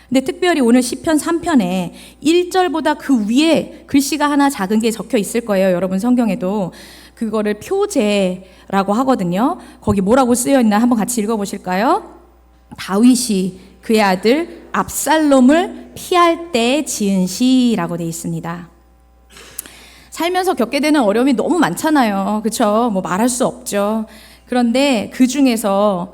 근데 특별히 오늘 시편 3편에 1절보다 그 위에 글씨가 하나 작은 게 적혀 있을 거예요. 여러분 성경에도. 그거를 표제라고 하거든요. 거기 뭐라고 쓰여 있나 한번 같이 읽어보실까요? 다윗이 그의 아들 압살롬을 피할 때 지은 시라고 되어 있습니다. 살면서 겪게 되는 어려움이 너무 많잖아요. 그렇죠? 뭐 말할 수 없죠. 그런데 그 중에서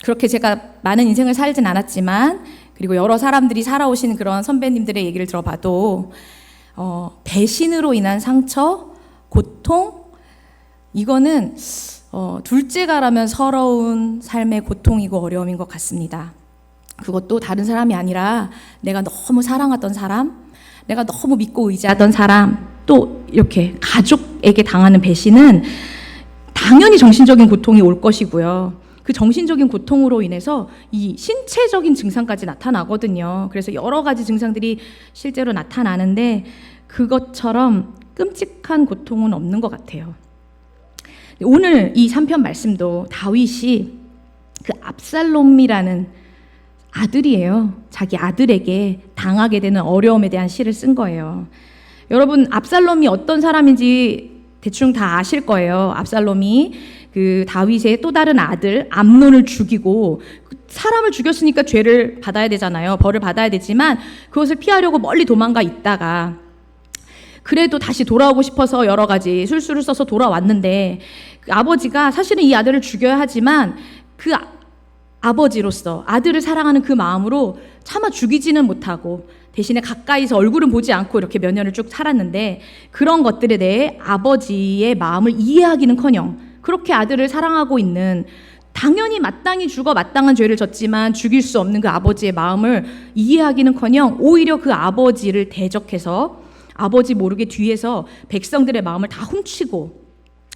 그렇게 제가 많은 인생을 살진 않았지만, 그리고 여러 사람들이 살아오신 그런 선배님들의 얘기를 들어봐도 배신으로 인한 상처, 고통, 이거는 둘째가라면 서러운 삶의 고통이고 어려움인 것 같습니다. 그것도 다른 사람이 아니라 내가 너무 사랑하던 사람, 내가 너무 믿고 의지하던 사람, 또 이렇게 가족에게 당하는 배신은 당연히 정신적인 고통이 올 것이고요. 그 정신적인 고통으로 인해서 이 신체적인 증상까지 나타나거든요. 그래서 여러 가지 증상들이 실제로 나타나는데 그것처럼 끔찍한 고통은 없는 것 같아요. 오늘 이 3편 말씀도 다윗이 그 압살롬이라는 아들이에요. 자기 아들에게 당하게 되는 어려움에 대한 시를 쓴 거예요. 여러분, 압살롬이 어떤 사람인지 대충 다 아실 거예요. 압살롬이 그 다윗의 또 다른 아들 암논을 죽이고, 사람을 죽였으니까 죄를 받아야 되잖아요. 벌을 받아야 되지만 그것을 피하려고 멀리 도망가 있다가 그래도 다시 돌아오고 싶어서 여러 가지 술수를 써서 돌아왔는데, 그 아버지가 사실은 이 아들을 죽여야 하지만 그 아버지로서 아들을 사랑하는 그 마음으로 차마 죽이지는 못하고 대신에 가까이서 얼굴은 보지 않고 이렇게 몇 년을 쭉 살았는데, 그런 것들에 대해 아버지의 마음을 이해하기는커녕 그렇게 아들을 사랑하고 있는, 당연히 마땅히 죽어 마땅한 죄를 졌지만 죽일 수 없는 그 아버지의 마음을 이해하기는커녕 오히려 그 아버지를 대적해서 아버지 모르게 뒤에서 백성들의 마음을 다 훔치고,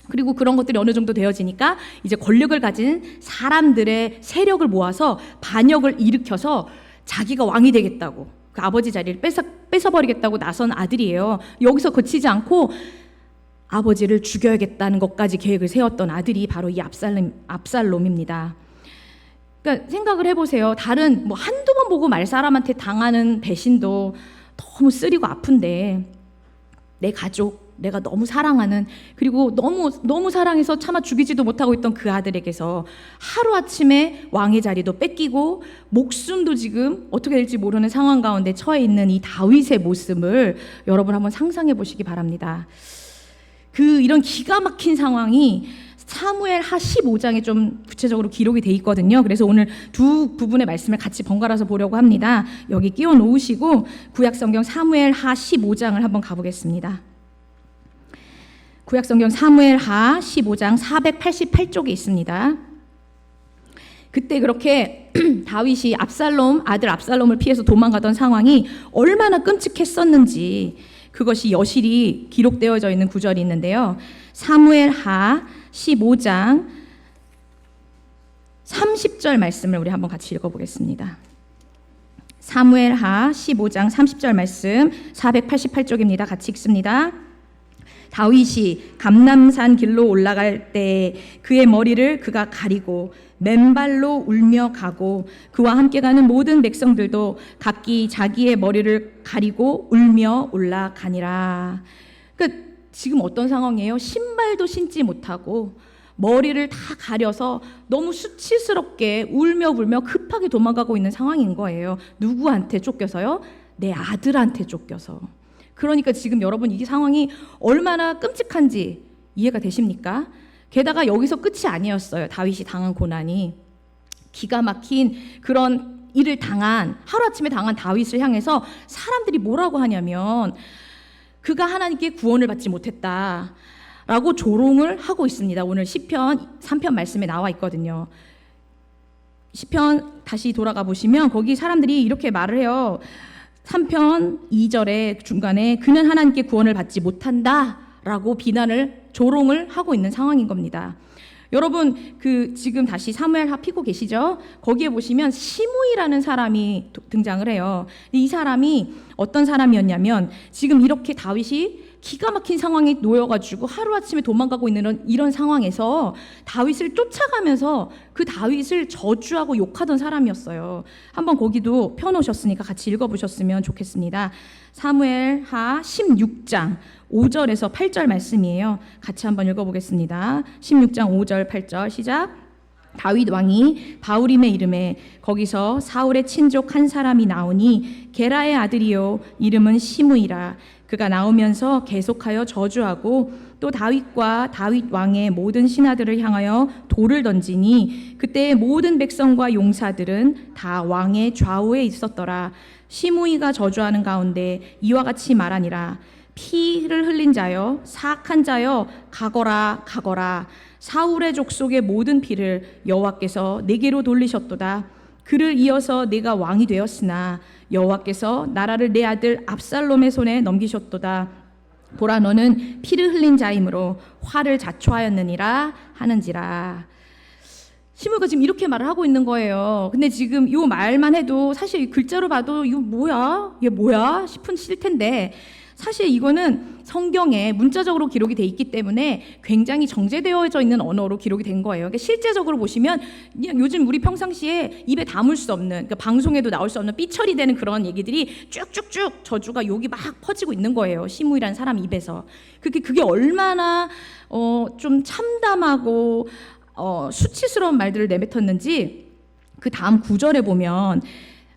그리고 그런 것들이 어느 정도 되어지니까 이제 권력을 가진 사람들의 세력을 모아서 반역을 일으켜서 자기가 왕이 되겠다고, 그 아버지 자리를 뺏어버리겠다고 나선 아들이에요. 여기서 그치지 않고 아버지를 죽여야겠다는 것까지 계획을 세웠던 아들이 바로 이 압살롬입니다. 그러니까 생각을 해보세요. 다른 뭐 한두 번 보고 말 사람한테 당하는 배신도 너무 쓰리고 아픈데, 내 가족, 내가 너무 사랑하는, 그리고 너무 사랑해서 차마 죽이지도 못하고 있던 그 아들에게서 하루아침에 왕의 자리도 뺏기고 목숨도 지금 어떻게 될지 모르는 상황 가운데 처해 있는 이 다윗의 모습을 여러분 한번 상상해 보시기 바랍니다. 이런 기가 막힌 상황이 사무엘하 15장에 좀 구체적으로 기록이 돼 있거든요. 그래서 오늘 두 부분의 말씀을 같이 번갈아서 보려고 합니다. 여기 끼워 놓으시고 구약성경 사무엘하 15장을 한번 가보겠습니다. 구약성경 사무엘하 15장 488쪽에 있습니다. 그때 그렇게 다윗이 아들 압살롬을 피해서 도망가던 상황이 얼마나 끔찍했었는지 그것이 여실히 기록되어져 있는 구절이 있는데요. 사무엘하 15장 30절 말씀을 우리 한번 같이 읽어보겠습니다. 사무엘하 15장 30절 말씀 488쪽입니다. 같이 읽습니다. 다윗이 감람산 길로 올라갈 때 그의 머리를 그가 가리고 맨발로 울며 가고, 그와 함께 가는 모든 백성들도 각기 자기의 머리를 가리고 울며 올라가니라. 그러니까 지금 어떤 상황이에요? 신발도 신지 못하고 머리를 다 가려서 너무 수치스럽게 울며 불며 급하게 도망가고 있는 상황인 거예요. 누구한테 쫓겨서요? 내 아들한테 쫓겨서. 그러니까 지금 여러분 이 상황이 얼마나 끔찍한지 이해가 되십니까? 게다가 여기서 끝이 아니었어요. 다윗이 당한 고난이. 기가 막힌 그런 일을 당한, 하루아침에 당한 다윗을 향해서 사람들이 뭐라고 하냐면 그가 하나님께 구원을 받지 못했다라고 조롱을 하고 있습니다. 오늘 시편 3편 말씀에 나와 있거든요. 시편 다시 돌아가 보시면 거기 사람들이 이렇게 말을 해요. 3편 2절에 중간에 그는 하나님께 구원을 받지 못한다 라고 비난을, 조롱을 하고 있는 상황인 겁니다. 여러분 지금 다시 사무엘하 피고 계시죠? 거기에 보시면 시므이라는 사람이 등장을 해요. 이 사람이 어떤 사람이었냐면, 지금 이렇게 다윗이 기가 막힌 상황에 놓여가지고 하루아침에 도망가고 있는 이런 상황에서 다윗을 쫓아가면서 그 다윗을 저주하고 욕하던 사람이었어요. 한번 거기도 펴놓으셨으니까 같이 읽어보셨으면 좋겠습니다. 사무엘하 16장 5절에서 8절 말씀이에요. 같이 한번 읽어보겠습니다. 16장 5절 8절 시작. 다윗 왕이 바후림의 이름에 거기서 사울의 친족 한 사람이 나오니 게라의 아들이요 이름은 시므이라. 그가 나오면서 계속하여 저주하고 또 다윗과 다윗 왕의 모든 신하들을 향하여 돌을 던지니 그때의 모든 백성과 용사들은 다 왕의 좌우에 있었더라. 시므이가 저주하는 가운데 이와 같이 말하니라. 피를 흘린 자여 사악한 자여 가거라 가거라. 사울의 족속의 모든 피를 여호와께서 내게로 돌리셨도다. 그를 이어서 내가 왕이 되었으나 여호와께서 나라를 내 아들 압살롬의 손에 넘기셨도다. 보라 너는 피를 흘린 자이므로 화를 자초하였느니라 하는지라. 시므이가 지금 이렇게 말을 하고 있는 거예요. 근데 지금 이 말만 해도 사실 글자로 봐도 이거 뭐야? 얘 뭐야? 싶을 텐데 사실 이거는 성경에 문자적으로 기록이 돼 있기 때문에 굉장히 정제되어져 있는 언어로 기록이 된 거예요. 그러니까 실제적으로 보시면 그냥 요즘 우리 평상시에 입에 담을 수 없는, 그러니까 방송에도 나올 수 없는 삐처리 되는 그런 얘기들이 쭉쭉쭉 저주가 욕이 막 퍼지고 있는 거예요. 시므이라는 사람 입에서. 그게 얼마나 좀 참담하고 수치스러운 말들을 내뱉었는지 그 다음 구절에 보면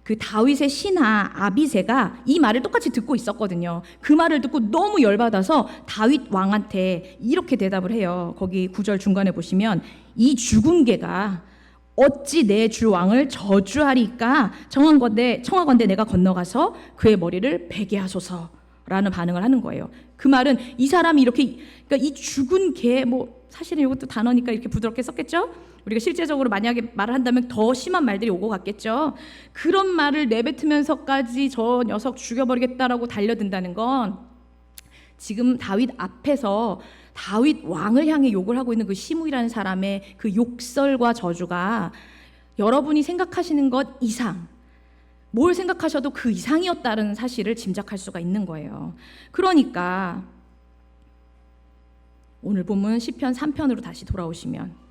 그 다윗의 신하 아비새가 이 말을 똑같이 듣고 있었거든요. 그 말을 듣고 너무 열받아서 다윗 왕한테 이렇게 대답을 해요. 거기 9절 중간에 보시면 이 죽은 개가 어찌 내 주 왕을 저주하리까 청하건대 내가 건너가서 그의 머리를 베게 하소서라는 반응을 하는 거예요. 그 말은 이 사람이 이렇게 그러니까 이 죽은 개 사실은 이것도 단어니까 이렇게 부드럽게 썼겠죠? 우리가 실제적으로 만약에 말을 한다면 더 심한 말들이 오고 갔겠죠. 그런 말을 내뱉으면서까지 저 녀석 죽여버리겠다라고 달려든다는 건 지금 다윗 앞에서 다윗 왕을 향해 욕을 하고 있는 그 시므이라는 사람의 그 욕설과 저주가 여러분이 생각하시는 것 이상, 뭘 생각하셔도 그 이상이었다는 사실을 짐작할 수가 있는 거예요. 그러니까 오늘 본문 시편 3편으로 다시 돌아오시면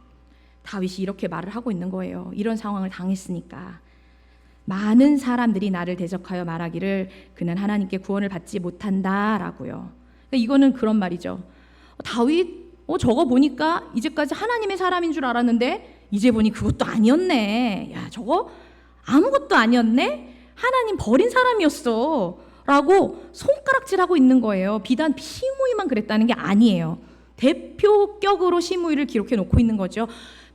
다윗이 이렇게 말을 하고 있는 거예요. 이런 상황을 당했으니까. 많은 사람들이 나를 대적하여 말하기를 그는 하나님께 구원을 받지 못한다라고요. 그러니까 이거는 그런 말이죠. 다윗 저거 보니까 이제까지 하나님의 사람인 줄 알았는데 이제 보니 그것도 아니었네. 야 저거 아무것도 아니었네. 하나님 버린 사람이었어 라고 손가락질하고 있는 거예요. 비단 시므이만 그랬다는 게 아니에요. 대표격으로 시므이를 기록해 놓고 있는 거죠.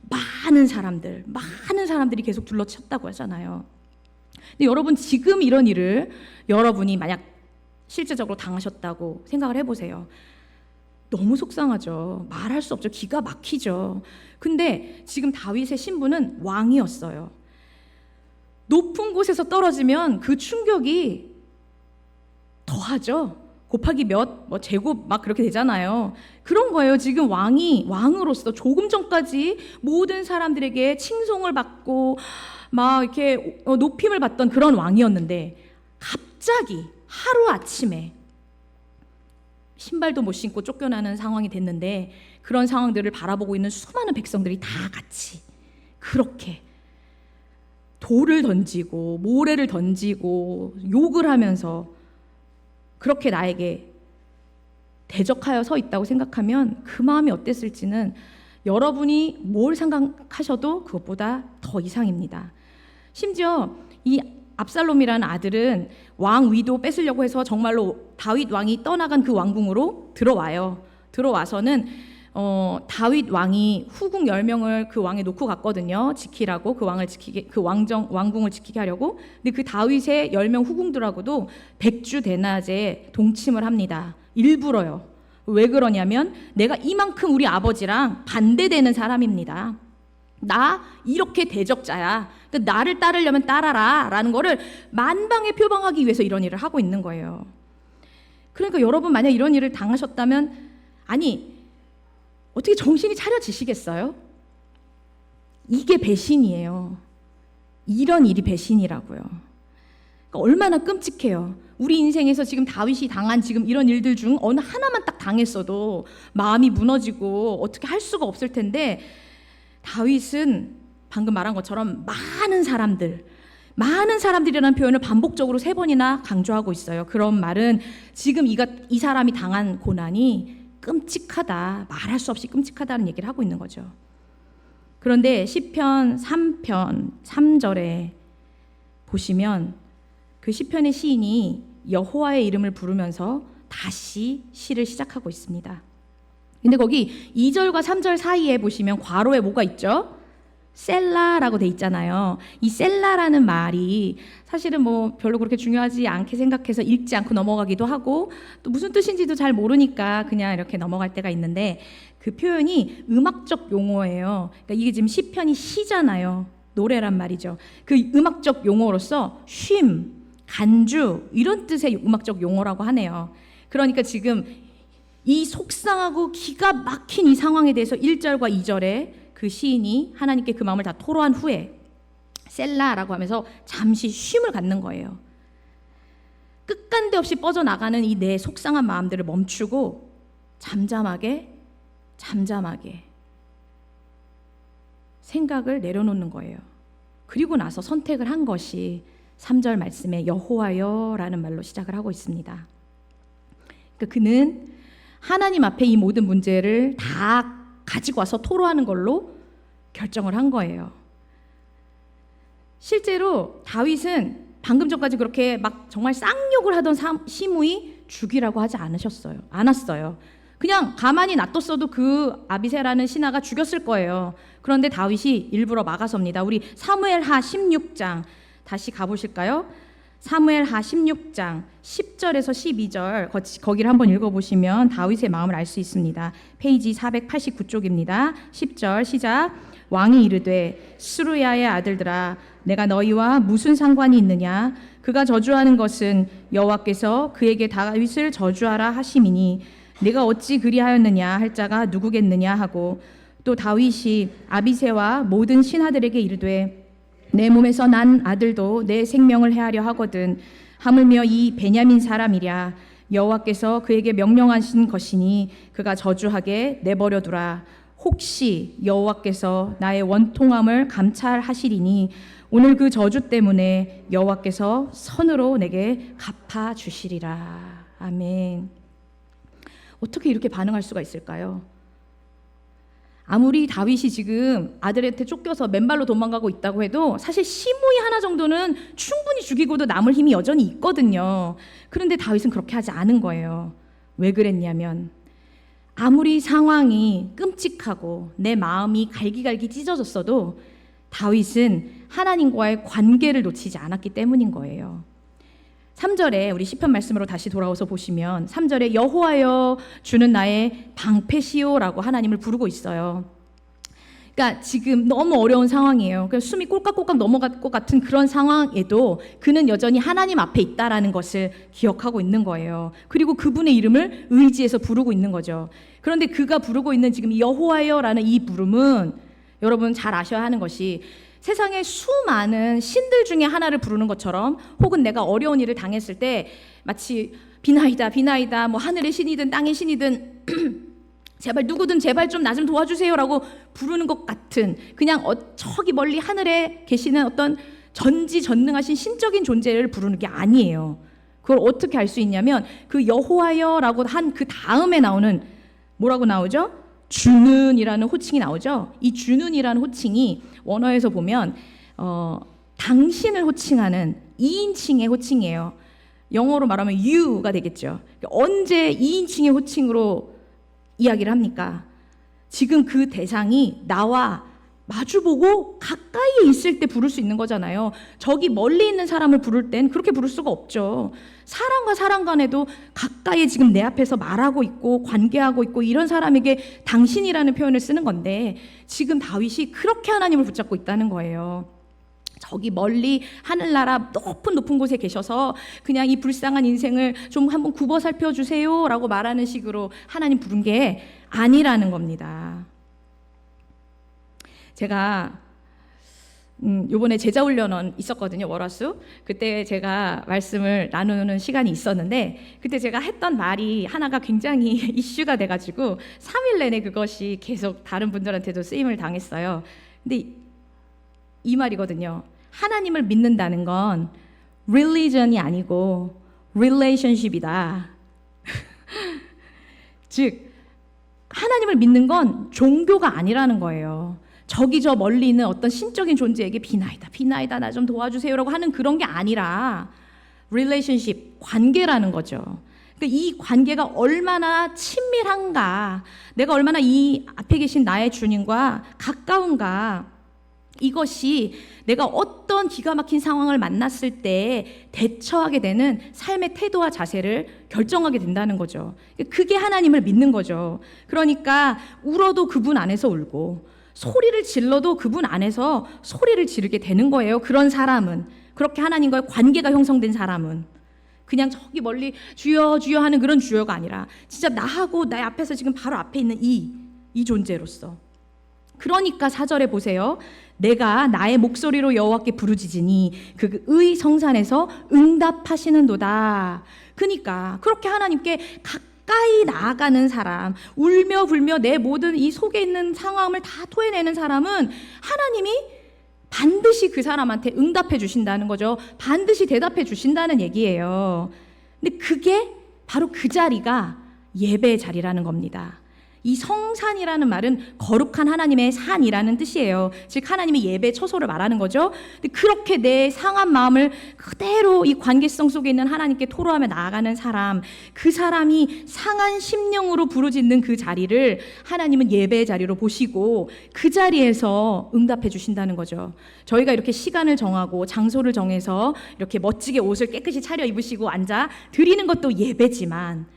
많은 사람들이 계속 둘러쳤다고 하잖아요. 근데 여러분 지금 이런 일을 여러분이 만약 실제적으로 당하셨다고 생각을 해보세요. 너무 속상하죠. 말할 수 없죠. 기가 막히죠. 근데 지금 다윗의 신분은 왕이었어요. 높은 곳에서 떨어지면 그 충격이 더하죠. 곱하기 제곱 그렇게 되잖아요. 그런 거예요. 지금 왕으로서 조금 전까지 모든 사람들에게 칭송을 받고 이렇게 높임을 받던 그런 왕이었는데 갑자기 하루아침에 신발도 못 신고 쫓겨나는 상황이 됐는데 그런 상황들을 바라보고 있는 수많은 백성들이 다 같이 그렇게 돌을 던지고 모래를 던지고 욕을 하면서 그렇게 나에게 대적하여 서 있다고 생각하면 그 마음이 어땠을지는 여러분이 뭘 생각하셔도 그것보다 더 이상입니다. 심지어 이 압살롬이라는 아들은 왕 위도 뺏으려고 해서 정말로 다윗 왕이 떠나간 그 왕궁으로 들어와요. 들어와서는 다윗 왕이 후궁 10명을 그 왕에 놓고 갔거든요. 지키라고 왕궁을 지키게 하려고. 근데 그 다윗의 10명 후궁들하고도 백주 대낮에 동침을 합니다. 일부러요. 왜 그러냐면 내가 이만큼 우리 아버지랑 반대되는 사람입니다. 나 이렇게 대적자야. 그러니까 나를 따르려면 따라라 라는 거를 만방에 표방하기 위해서 이런 일을 하고 있는 거예요. 그러니까 여러분 만약 이런 일을 당하셨다면 어떻게 정신이 차려지시겠어요? 이게 배신이에요. 이런 일이 배신이라고요. 그러니까 얼마나 끔찍해요. 우리 인생에서 지금 다윗이 당한 지금 이런 일들 중 어느 하나만 딱 당했어도 마음이 무너지고 어떻게 할 수가 없을 텐데, 다윗은 방금 말한 것처럼 많은 사람들이라는 표현을 반복적으로 3번이나 강조하고 있어요. 그런 말은 지금 이 사람이 당한 고난이 끔찍하다, 말할 수 없이 끔찍하다는 얘기를 하고 있는 거죠. 그런데 시편 3편 3절에 보시면 그 시편의 시인이 여호와의 이름을 부르면서 다시 시를 시작하고 있습니다. 근데 거기 2절과 3절 사이에 보시면 괄호에 뭐가 있죠? 셀라라고 돼 있잖아요. 이 셀라라는 말이 사실은 뭐 별로 그렇게 중요하지 않게 생각해서 읽지 않고 넘어가기도 하고, 또 무슨 뜻인지도 잘 모르니까 그냥 이렇게 넘어갈 때가 있는데, 그 표현이 음악적 용어예요. 그러니까 이게 지금 시편이 시잖아요. 노래란 말이죠. 그 음악적 용어로서 쉼, 간주 이런 뜻의 음악적 용어라고 하네요. 그러니까 지금 이 속상하고 기가 막힌 이 상황에 대해서 1절과 2절에 그 시인이 하나님께 그 마음을 다 토로한 후에 셀라라고 하면서 잠시 쉼을 갖는 거예요. 끝간데 없이 뻗어나가는 이 내 속상한 마음들을 멈추고 잠잠하게 생각을 내려놓는 거예요. 그리고 나서 선택을 한 것이 3절 말씀에 여호와여라는 말로 시작을 하고 있습니다. 그러니까 그는 하나님 앞에 이 모든 문제를 다 가지고 와서 토로하는 걸로 결정을 한 거예요. 실제로 다윗은 방금 전까지 그렇게 막 정말 쌍욕을 하던 시므이 죽이라고 하지 않았어요. 그냥 가만히 놔뒀어도 그 아비새라는 신하가 죽였을 거예요. 그런데 다윗이 일부러 막아섭니다. 우리 사무엘하 16장 다시 가보실까요? 사무엘하 16장 10절에서 12절 거기를 한번 읽어보시면 다윗의 마음을 알 수 있습니다. 페이지 489쪽입니다. 10절 시작. 왕이 이르되 스루야의 아들들아, 내가 너희와 무슨 상관이 있느냐? 그가 저주하는 것은 여호와께서 그에게 다윗을 저주하라 하심이니 내가 어찌 그리하였느냐 할 자가 누구겠느냐 하고, 또 다윗이 아비새와 모든 신하들에게 이르되 내 몸에서 난 아들도 내 생명을 해하려 하거든 하물며 이 베냐민 사람이랴. 여호와께서 그에게 명령하신 것이니 그가 저주하게 내버려 두라. 혹시 여호와께서 나의 원통함을 감찰하시리니 오늘 그 저주 때문에 여호와께서 선으로 내게 갚아 주시리라. 아멘. 어떻게 이렇게 반응할 수가 있을까요? 아무리 다윗이 지금 아들한테 쫓겨서 맨발로 도망가고 있다고 해도 사실 시므이 하나 정도는 충분히 죽이고도 남을 힘이 여전히 있거든요. 그런데 다윗은 그렇게 하지 않은 거예요. 왜 그랬냐면 아무리 상황이 끔찍하고 내 마음이 갈기갈기 찢어졌어도 다윗은 하나님과의 관계를 놓치지 않았기 때문인 거예요. 3절에 우리 시편 말씀으로 다시 돌아와서 보시면 3절에 여호와여 주는 나의 방패시오라고 하나님을 부르고 있어요. 그러니까 지금 너무 어려운 상황이에요. 그러니까 숨이 꼴깍꼴깍 넘어갈 것 같은 그런 상황에도 그는 여전히 하나님 앞에 있다라는 것을 기억하고 있는 거예요. 그리고 그분의 이름을 의지해서 부르고 있는 거죠. 그런데 그가 부르고 있는 지금 여호와여라는 이 부름은 여러분 잘 아셔야 하는 것이 세상에 수많은 신들 중에 하나를 부르는 것처럼, 혹은 내가 어려운 일을 당했을 때 마치 비나이다 비나이다 뭐 하늘의 신이든 땅의 신이든 제발 누구든 제발 좀 나 좀 도와주세요라고 부르는 것 같은, 그냥 저기 멀리 하늘에 계시는 어떤 전지전능하신 신적인 존재를 부르는 게 아니에요. 그걸 어떻게 알 수 있냐면 그 여호와여라고 한 그 다음에 나오는 뭐라고 나오죠? 주는이라는 호칭이 나오죠. 이 주는이라는 호칭이 원어에서 보면 당신을 호칭하는 2인칭의 호칭이에요. 영어로 말하면 you가 되겠죠. 언제 2인칭의 호칭으로 이야기를 합니까? 지금 그 대상이 나와 마주보고 가까이에 있을 때 부를 수 있는 거잖아요. 저기 멀리 있는 사람을 부를 땐 그렇게 부를 수가 없죠. 사람과 사람 간에도 가까이에 지금 내 앞에서 말하고 있고 관계하고 있고 이런 사람에게 당신이라는 표현을 쓰는 건데, 지금 다윗이 그렇게 하나님을 붙잡고 있다는 거예요. 저기 멀리 하늘나라 높은 곳에 계셔서 그냥 이 불쌍한 인생을 좀 한번 굽어 살펴주세요 라고 말하는 식으로 하나님 부른 게 아니라는 겁니다. 제가 요번에 제자훈련원 있었거든요, 월화수. 그때 제가 말씀을 나누는 시간이 있었는데, 그때 제가 했던 말이 하나가 굉장히 이슈가 돼가지고 3일 내내 그것이 계속 다른 분들한테도 쓰임을 당했어요. 근데 이 말이거든요. 하나님을 믿는다는 건 religion이 아니고 relationship이다. 즉 하나님을 믿는 건 종교가 아니라는 거예요. 저기 저 멀리 있는 어떤 신적인 존재에게 비나이다 나 좀 도와주세요라고 하는 그런 게 아니라 relationship, 관계라는 거죠. 그러니까 이 관계가 얼마나 친밀한가, 내가 얼마나 이 앞에 계신 나의 주님과 가까운가, 이것이 내가 어떤 기가 막힌 상황을 만났을 때 대처하게 되는 삶의 태도와 자세를 결정하게 된다는 거죠. 그게 하나님을 믿는 거죠. 그러니까 울어도 그분 안에서 울고 소리를 질러도 그분 안에서 소리를 지르게 되는 거예요. 그런 사람은, 그렇게 하나님과의 관계가 형성된 사람은 그냥 저기 멀리 주여 주여 하는 그런 주여가 아니라 진짜 나하고 나의 앞에서 지금 바로 앞에 있는 이 존재로서. 그러니까 4절에 보세요. 내가 나의 목소리로 여호와께 부르짖으니 그의 성산에서 응답하시는도다. 그러니까 그렇게 하나님께 가까이 나아가는 사람, 울며 불며 내 모든 이 속에 있는 상황을 다 토해내는 사람은 하나님이 반드시 그 사람한테 응답해 주신다는 거죠. 반드시 대답해 주신다는 얘기예요. 근데 그게 바로 그 자리가 예배의 자리라는 겁니다. 이 성산이라는 말은 거룩한 하나님의 산이라는 뜻이에요. 즉 하나님의 예배 처소를 말하는 거죠. 근데 그렇게 내 상한 마음을 그대로 이 관계성 속에 있는 하나님께 토로하며 나아가는 사람, 그 사람이 상한 심령으로 부르짖는 그 자리를 하나님은 예배의 자리로 보시고 그 자리에서 응답해 주신다는 거죠. 저희가 이렇게 시간을 정하고 장소를 정해서 이렇게 멋지게 옷을 깨끗이 차려 입으시고 앉아 드리는 것도 예배지만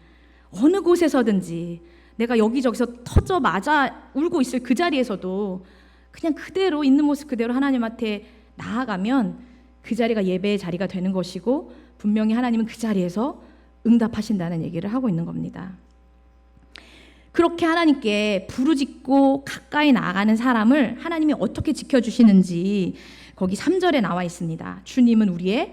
어느 곳에서든지 내가 여기저기서 터져 맞아 울고 있을 그 자리에서도 그냥 그대로 있는 모습 그대로 하나님한테 나아가면 그 자리가 예배의 자리가 되는 것이고 분명히 하나님은 그 자리에서 응답하신다는 얘기를 하고 있는 겁니다. 그렇게 하나님께 부르짖고 가까이 나아가는 사람을 하나님이 어떻게 지켜주시는지 거기 3절에 나와 있습니다. 주님은 우리의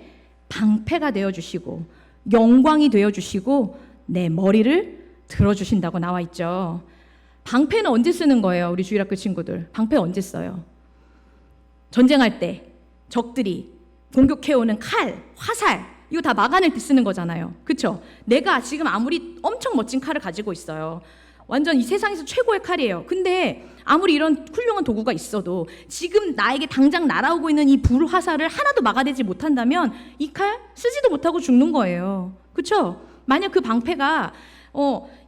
방패가 되어주시고 영광이 되어주시고 내 머리를 들어주신다고 나와 있죠. 방패는 언제 쓰는 거예요? 우리 주일학교 친구들 방패 언제 써요? 전쟁할 때 적들이 공격해오는 칼, 화살 이거 다 막아낼 때 쓰는 거잖아요. 그렇죠? 내가 지금 아무리 엄청 멋진 칼을 가지고 있어요. 완전 이 세상에서 최고의 칼이에요. 근데 아무리 이런 훌륭한 도구가 있어도 지금 나에게 당장 날아오고 있는 이 불 화살을 하나도 막아내지 못한다면 이 칼 쓰지도 못하고 죽는 거예요. 그렇죠? 만약 그 방패가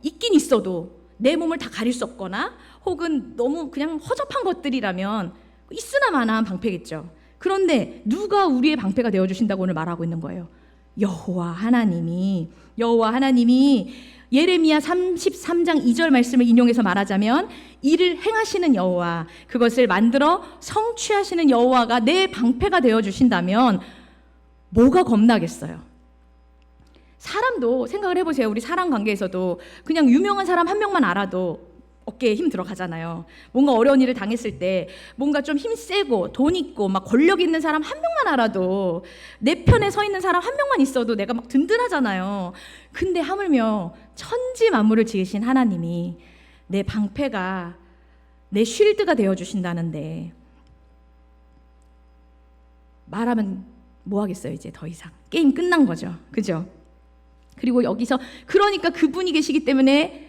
있긴 있어도 내 몸을 다 가릴 수 없거나 혹은 너무 그냥 허접한 것들이라면 있으나 마나한 방패겠죠. 그런데 누가 우리의 방패가 되어주신다고 오늘 말하고 있는 거예요? 여호와 하나님이 예레미야 33장 2절 말씀을 인용해서 말하자면 이를 행하시는 여호와, 그것을 만들어 성취하시는 여호와가 내 방패가 되어주신다면 뭐가 겁나겠어요? 사람도 생각을 해보세요. 우리 사람 관계에서도 그냥 유명한 사람 한 명만 알아도 어깨에 힘 들어가잖아요. 뭔가 어려운 일을 당했을 때 뭔가 좀 힘 세고 돈 있고 막 권력 있는 사람 한 명만 알아도 내 편에 서 있는 사람 한 명만 있어도 내가 막 든든하잖아요. 근데 하물며 천지 만물을 지으신 하나님이 내 방패가 내 쉴드가 되어주신다는데 말하면 뭐 하겠어요. 이제 더 이상 게임 끝난 거죠. 그죠? 그리고 여기서 그러니까 그분이 계시기 때문에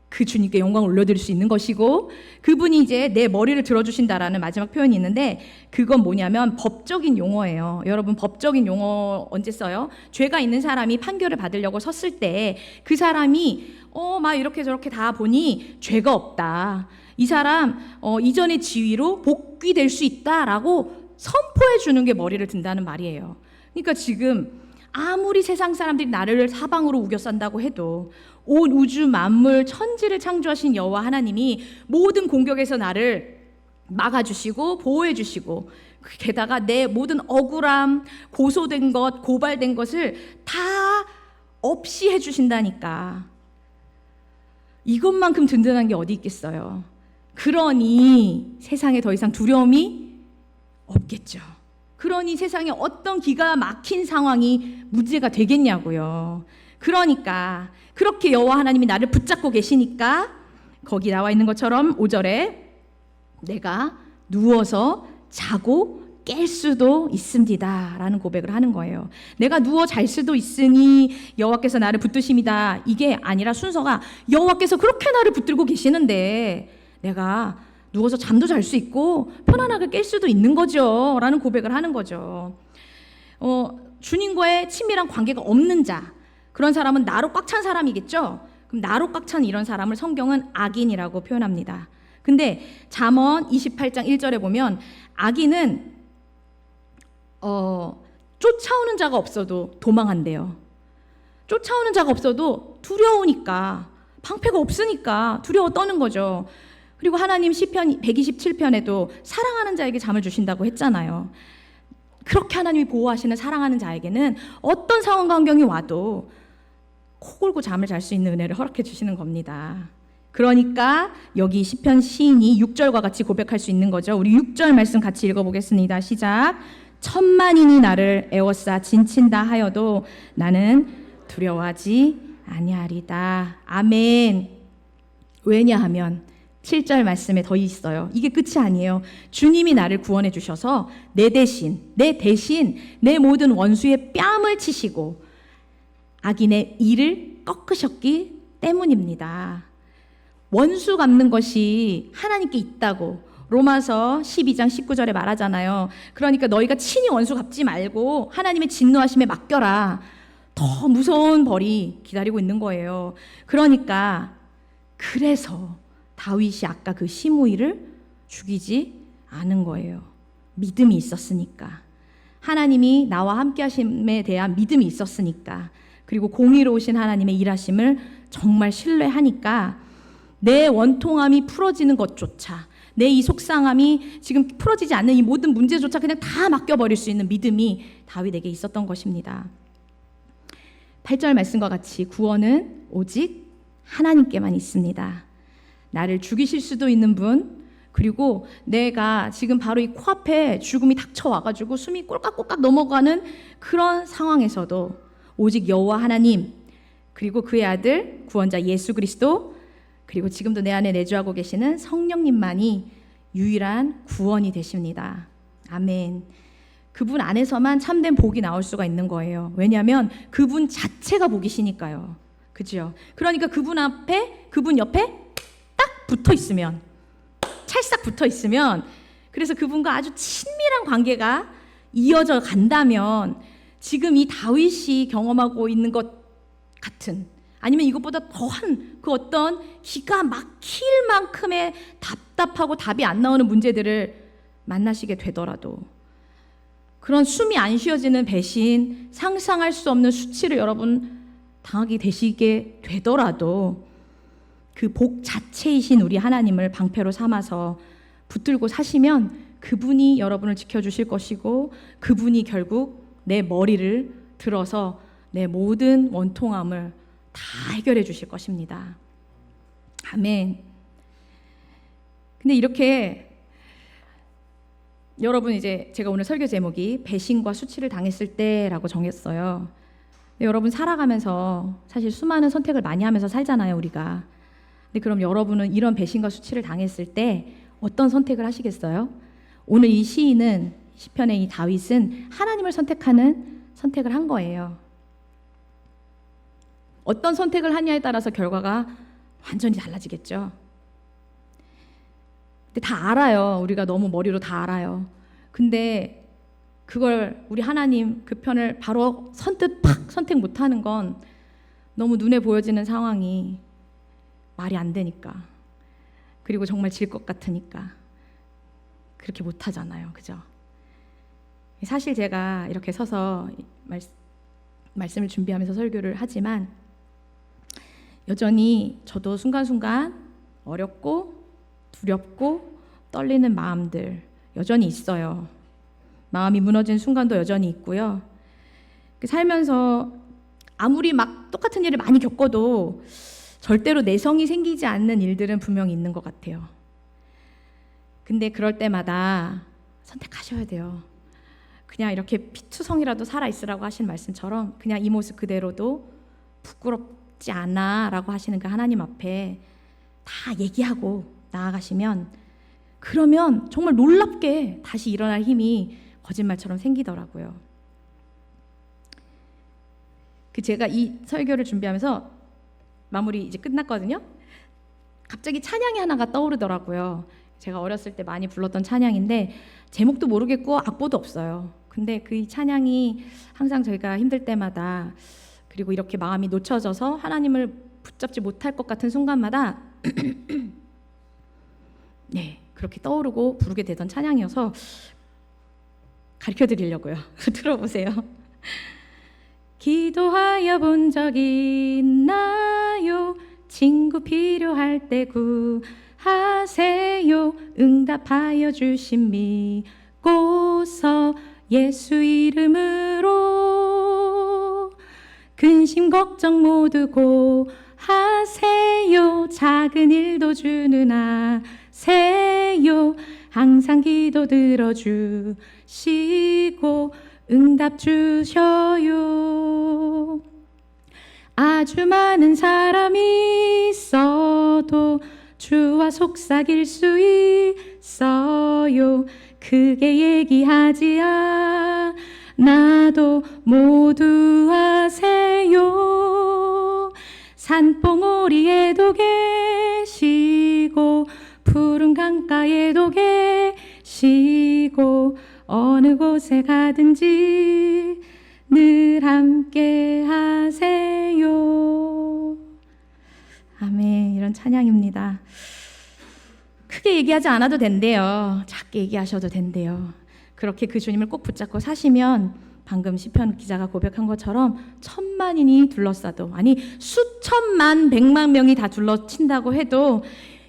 그 주님께 영광을 올려드릴 수 있는 것이고 그분이 이제 내 머리를 들어주신다라는 마지막 표현이 있는데 그건 뭐냐면 법적인 용어예요. 여러분 법적인 용어 언제 써요? 죄가 있는 사람이 판결을 받으려고 섰을 때 그 사람이 막 이렇게 저렇게 다 보니 죄가 없다. 이 사람 이전의 지위로 복귀될 수 있다라고 선포해 주는 게 머리를 든다는 말이에요. 그러니까 지금 아무리 세상 사람들이 나를 사방으로 우겨싼다고 해도 온 우주 만물 천지를 창조하신 여호와 하나님이 모든 공격에서 나를 막아주시고 보호해주시고 게다가 내 모든 억울함, 고소된 것, 고발된 것을 다 없이 해주신다니까 이것만큼 든든한 게 어디 있겠어요. 그러니 세상에 더 이상 두려움이 없겠죠. 그러니 세상에 어떤 기가 막힌 상황이 문제가 되겠냐고요. 그러니까 그렇게 여호와 하나님이 나를 붙잡고 계시니까 거기 나와 있는 것처럼 5절에 내가 누워서 자고 깰 수도 있습니다 라는 고백을 하는 거예요. 내가 누워 잘 수도 있으니 여호와께서 나를 붙드십니다, 이게 아니라 순서가 여호와께서 그렇게 나를 붙들고 계시는데 내가 누워서 잠도 잘 수 있고 편안하게 깰 수도 있는 거죠 라는 고백을 하는 거죠. 주님과의 친밀한 관계가 없는 자, 그런 사람은 나로 꽉 찬 사람이겠죠. 그럼 나로 꽉 찬 이런 사람을 성경은 악인이라고 표현합니다. 근데 잠언 28장 1절에 보면 악인은 쫓아오는 자가 없어도 도망한대요. 쫓아오는 자가 없어도 두려우니까, 방패가 없으니까 두려워 떠는 거죠. 그리고 하나님 시편 127편에도 사랑하는 자에게 잠을 주신다고 했잖아요. 그렇게 하나님이 보호하시는 사랑하는 자에게는 어떤 상황과 환경이 와도 코 골고 잠을 잘 수 있는 은혜를 허락해 주시는 겁니다. 그러니까 여기 시편 시인이 6절과 같이 고백할 수 있는 거죠. 우리 6절 말씀 같이 읽어보겠습니다. 시작. 천만인이 나를 애워싸 진친다 하여도 나는 두려워하지 아니하리다. 아멘. 왜냐하면 7절 말씀에 더 있어요. 이게 끝이 아니에요. 주님이 나를 구원해 주셔서 내 대신 내 모든 원수의 뺨을 치시고 악인의 이를 꺾으셨기 때문입니다. 원수 갚는 것이 하나님께 있다고 로마서 12장 19절에 말하잖아요. 그러니까 너희가 친히 원수 갚지 말고 하나님의 진노하심에 맡겨라. 더 무서운 벌이 기다리고 있는 거예요. 그러니까 그래서 다윗이 아까 그 시므이를 죽이지 않은 거예요. 믿음이 있었으니까. 하나님이 나와 함께 하심에 대한 믿음이 있었으니까. 그리고 공의로우신 하나님의 일하심을 정말 신뢰하니까 내 원통함이 풀어지는 것조차, 내 이 속상함이 지금 풀어지지 않는 이 모든 문제조차 그냥 다 맡겨버릴 수 있는 믿음이 다윗에게 있었던 것입니다. 8절 말씀과 같이 구원은 오직 하나님께만 있습니다. 나를 죽이실 수도 있는 분, 그리고 내가 지금 바로 이 코앞에 죽음이 닥쳐와가지고 숨이 꼴깍꼴깍 넘어가는 그런 상황에서도 오직 여호와 하나님, 그리고 그의 아들 구원자 예수 그리스도, 그리고 지금도 내 안에 내주하고 계시는 성령님만이 유일한 구원이 되십니다. 아멘. 그분 안에서만 참된 복이 나올 수가 있는 거예요. 왜냐하면 그분 자체가 복이시니까요. 그죠? 그러니까 그분 옆에 딱 붙어 있으면, 찰싹 붙어 있으면, 그래서 그분과 아주 친밀한 관계가 이어져 간다면 지금 이 다윗이 경험하고 있는 것 같은, 아니면 이것보다 더한 그 어떤 기가 막힐 만큼의 답답하고 답이 안 나오는 문제들을 만나시게 되더라도, 그런 숨이 안 쉬어지는 배신, 상상할 수 없는 수치를 여러분 당하게 되시게 되더라도 그 복 자체이신 우리 하나님을 방패로 삼아서 붙들고 사시면 그분이 여러분을 지켜주실 것이고, 그분이 결국 내 머리를 들어서 내 모든 원통함을 다 해결해 주실 것입니다. 아멘. 근데 이렇게 여러분, 이제 제가 오늘 설교 제목이 배신과 수치를 당했을 때라고 정했어요. 근데 여러분 살아가면서 사실 수많은 선택을 많이 하면서 살잖아요, 우리가. 근데 그럼 여러분은 이런 배신과 수치를 당했을 때 어떤 선택을 하시겠어요? 오늘 이 시인은, 시편의 이 다윗은 하나님을 선택하는 선택을 한 거예요. 어떤 선택을 하냐에 따라서 결과가 완전히 달라지겠죠. 근데 다 알아요. 우리가 너무 머리로 다 알아요. 근데 그걸 우리 하나님 그 편을 바로 선뜻 팍 선택 못하는 건 너무 눈에 보여지는 상황이 말이 안 되니까, 그리고 정말 질 것 같으니까 그렇게 못하잖아요. 그죠? 사실 제가 이렇게 서서 말씀을 준비하면서 설교를 하지만 여전히 저도 순간순간 어렵고 두렵고 떨리는 마음들 여전히 있어요. 마음이 무너진 순간도 여전히 있고요. 살면서 아무리 막 똑같은 일을 많이 겪어도 절대로 내성이 생기지 않는 일들은 분명히 있는 것 같아요. 근데 그럴 때마다 선택하셔야 돼요. 그냥 이렇게 피투성이라도 살아있으라고 하신 말씀처럼 그냥 이 모습 그대로도 부끄럽지 않아 라고 하시는 그 하나님 앞에 다 얘기하고 나아가시면, 그러면 정말 놀랍게 다시 일어날 힘이 거짓말처럼 생기더라고요. 제가 이 설교를 준비하면서 마무리 이제 끝났거든요. 갑자기 찬양이 하나가 떠오르더라고요. 제가 어렸을 때 많이 불렀던 찬양인데 제목도 모르겠고 악보도 없어요. 근데 그 찬양이 항상 저희가 힘들 때마다, 그리고 이렇게 마음이 놓쳐져서 하나님을 붙잡지 못할 것 같은 순간마다 네, 그렇게 떠오르고 부르게 되던 찬양이어서 가르쳐 드리려고요. 들어보세요. 기도하여 본 적이 있나요? 친구 필요할 때 구하세요. 응답하여 주심 믿고서 예수 이름으로 근심 걱정 모두 고하세요. 작은 일도 주는 아세요. 항상 기도 들어주시고 응답 주셔요. 아주 많은 사람이 있어도 주와 속삭일 수 있어요. 크게 얘기하지 않아도 모두 아세요. 산봉우리에도 계시고 푸른 강가에도 계시고 어느 곳에 가든지 늘 함께 하세요. 아멘. 이런 찬양입니다. 크게 얘기하지 않아도 된대요. 작게 얘기하셔도 된대요. 그렇게 그 주님을 꼭 붙잡고 사시면 방금 시편 기자가 고백한 것처럼 천만인이 둘러싸도, 아니 수천만 백만 명이 다 둘러친다고 해도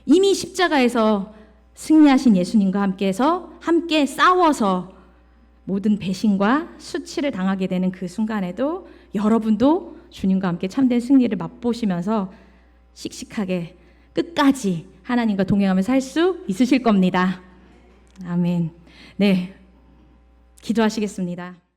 이미 십자가에서 승리하신 예수님과 함께해서 함께 싸워서 모든 배신과 수치를 당하게 되는 그 순간에도 여러분도 주님과 함께 참된 승리를 맛보시면서 씩씩하게 끝까지 하나님과 동행하며 살 수 있으실 겁니다. 아멘. 네, 기도하시겠습니다.